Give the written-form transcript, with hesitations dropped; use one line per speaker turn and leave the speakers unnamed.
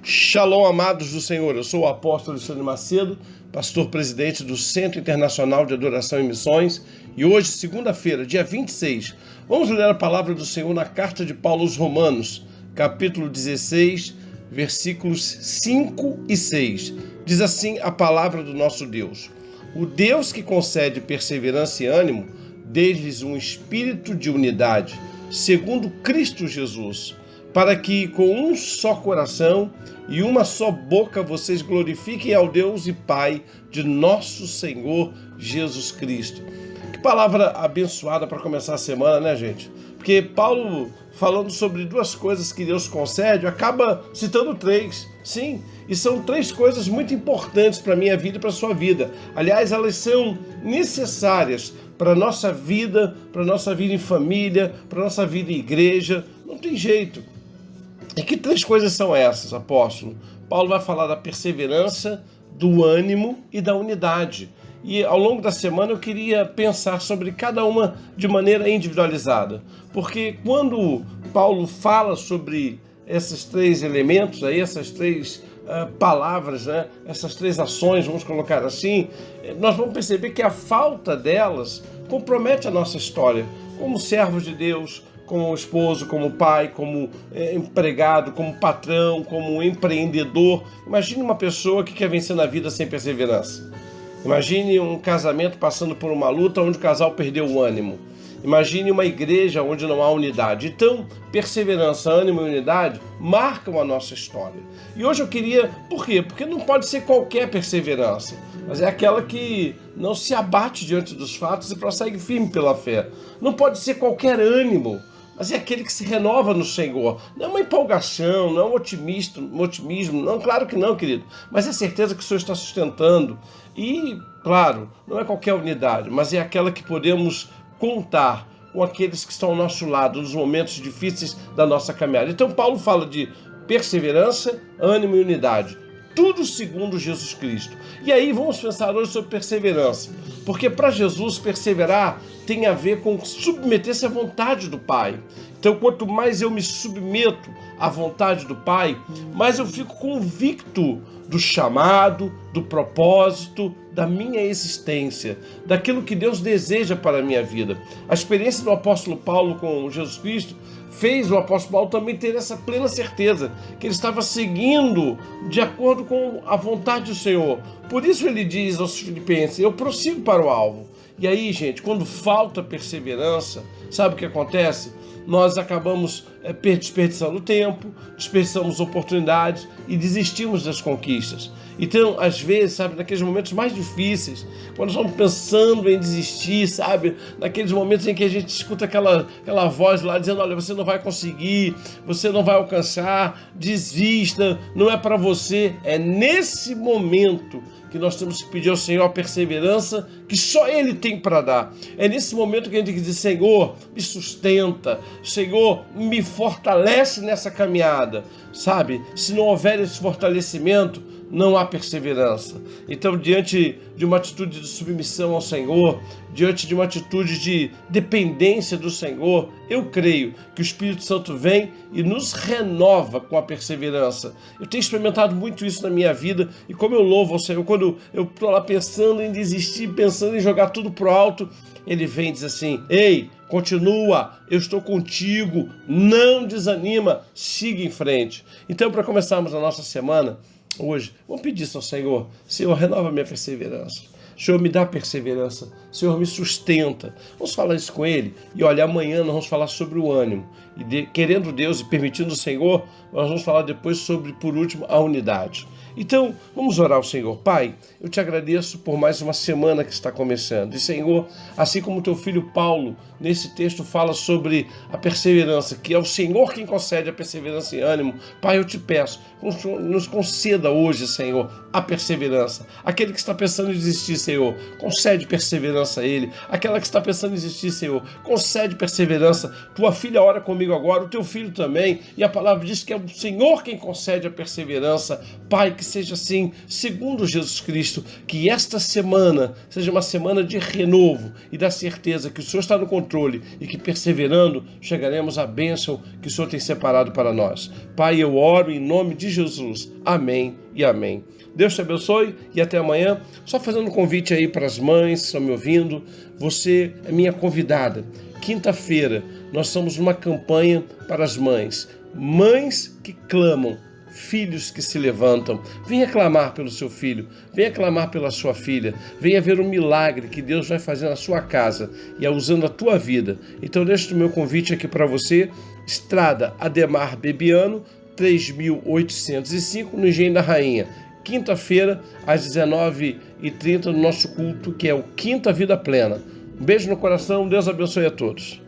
Shalom, amados do Senhor. Eu sou o apóstolo Alexandre Macedo, pastor-presidente do Centro Internacional de Adoração e Missões. E hoje, segunda-feira, dia 26, vamos ler a palavra do Senhor na carta de Paulo aos Romanos, capítulo 16, versículos 5 e 6. Diz assim a palavra do nosso Deus: O Deus que concede perseverança e ânimo, dê-lhes um espírito de unidade, segundo Cristo Jesus, para que com um só coração e uma só boca vocês glorifiquem ao Deus e Pai de nosso Senhor Jesus Cristo. Que palavra abençoada para começar a semana, né, gente? Porque Paulo, falando sobre duas coisas que Deus concede, acaba citando três. Sim, e são três coisas muito importantes para a minha vida e para a sua vida. Aliás, elas são necessárias para a nossa vida em família, para a nossa vida em igreja. Não tem jeito. E que três coisas são essas, apóstolo? Paulo vai falar da perseverança, do ânimo e da unidade. E ao longo da semana eu queria pensar sobre cada uma de maneira individualizada. Porque quando Paulo fala sobre esses três elementos, aí, essas três palavras, né? Essas três ações, vamos colocar assim, nós vamos perceber que a falta delas compromete a nossa história como servos de Deus, como esposo, como pai, como empregado, como patrão, como empreendedor. Imagine uma pessoa que quer vencer na vida sem perseverança. Imagine um casamento passando por uma luta onde o casal perdeu o ânimo. Imagine uma igreja onde não há unidade. Então, perseverança, ânimo e unidade marcam a nossa história. E hoje eu queria... Por quê? Porque não pode ser qualquer perseverança, mas é aquela que não se abate diante dos fatos e prossegue firme pela fé. Não pode ser qualquer ânimo, mas é aquele que se renova no Senhor. Não é uma empolgação, não é um otimismo, não, claro que não, querido. Mas é certeza que o Senhor está sustentando. E, claro, não é qualquer unidade, mas é aquela que podemos contar com aqueles que estão ao nosso lado nos momentos difíceis da nossa caminhada. Então Paulo fala de perseverança, ânimo e unidade. Tudo segundo Jesus Cristo. E aí vamos pensar hoje sobre perseverança. Porque para Jesus perseverar tem a ver com submeter-se à vontade do Pai. Então quanto mais eu me submeto à vontade do Pai, mais eu fico convicto do chamado, do propósito, da minha existência, daquilo que Deus deseja para a minha vida. A experiência do apóstolo Paulo com Jesus Cristo fez o apóstolo Paulo também ter essa plena certeza que ele estava seguindo de acordo com a vontade do Senhor. Por isso ele diz aos Filipenses: eu prossigo para o alvo. E aí, gente, quando falta perseverança, sabe o que acontece? Nós acabamos desperdiçando tempo, desperdiçamos oportunidades e desistimos das conquistas. Então, às vezes, sabe, naqueles momentos mais difíceis, quando nós estamos pensando em desistir, sabe, naqueles momentos em que a gente escuta aquela voz lá dizendo: olha, você não vai conseguir, você não vai alcançar, desista, não é para você. É nesse momento que nós temos que pedir ao Senhor a perseverança que só Ele tem para dar. É nesse momento que a gente tem que dizer: Senhor, me sustenta, Senhor, me fortalece nessa caminhada. Sabe, se não houver esse fortalecimento, não há perseverança. Então, diante de uma atitude de submissão ao Senhor, diante de uma atitude de dependência do Senhor, eu creio que o Espírito Santo vem e nos renova com a perseverança. Eu tenho experimentado muito isso na minha vida, e como eu louvo ao Senhor, quando eu estou lá pensando em desistir, pensando em jogar tudo pro alto, Ele vem e diz assim: ei, continua, eu estou contigo, não desanima, siga em frente. Então, para começarmos a nossa semana hoje, vamos pedir isso ao Senhor: Senhor, renova minha perseverança. Senhor, me dá perseverança. Senhor, me sustenta. Vamos falar isso com Ele. E olha, amanhã nós vamos falar sobre o ânimo. E querendo Deus e permitindo o Senhor, nós vamos falar depois sobre, por último, a unidade. Então, vamos orar ao Senhor. Pai, eu te agradeço por mais uma semana que está começando. E, Senhor, assim como teu filho Paulo, nesse texto, fala sobre a perseverança, que é o Senhor quem concede a perseverança e ânimo. Pai, eu te peço, nos conceda hoje, Senhor, a perseverança. Aquele que está pensando em desistir, Senhor, concede perseverança a ele. Aquela que está pensando em desistir, Senhor, concede perseverança. Tua filha ora comigo agora, o teu filho também, e a palavra diz que é o Senhor quem concede a perseverança. Pai, que seja assim, segundo Jesus Cristo, que esta semana seja uma semana de renovo e da certeza que o Senhor está no controle e que perseverando chegaremos à bênção que o Senhor tem separado para nós. Pai, eu oro em nome de Jesus. Amém e amém. Deus te abençoe e até amanhã. Só fazendo um convite aí para as mães que estão me ouvindo. Você é minha convidada. Quinta-feira nós estamos numa campanha para as mães. Mães que clamam, filhos que se levantam. Venha clamar pelo seu filho, venha clamar pela sua filha, venha ver o milagre que Deus vai fazer na sua casa e usando a tua vida. Então deixo o meu convite aqui para você, Estrada Ademar Bebiano, 3805, no Engenho da Rainha. Quinta-feira, às 19h30, no nosso culto, que é o Quinta Vida Plena. Um beijo no coração, Deus abençoe a todos.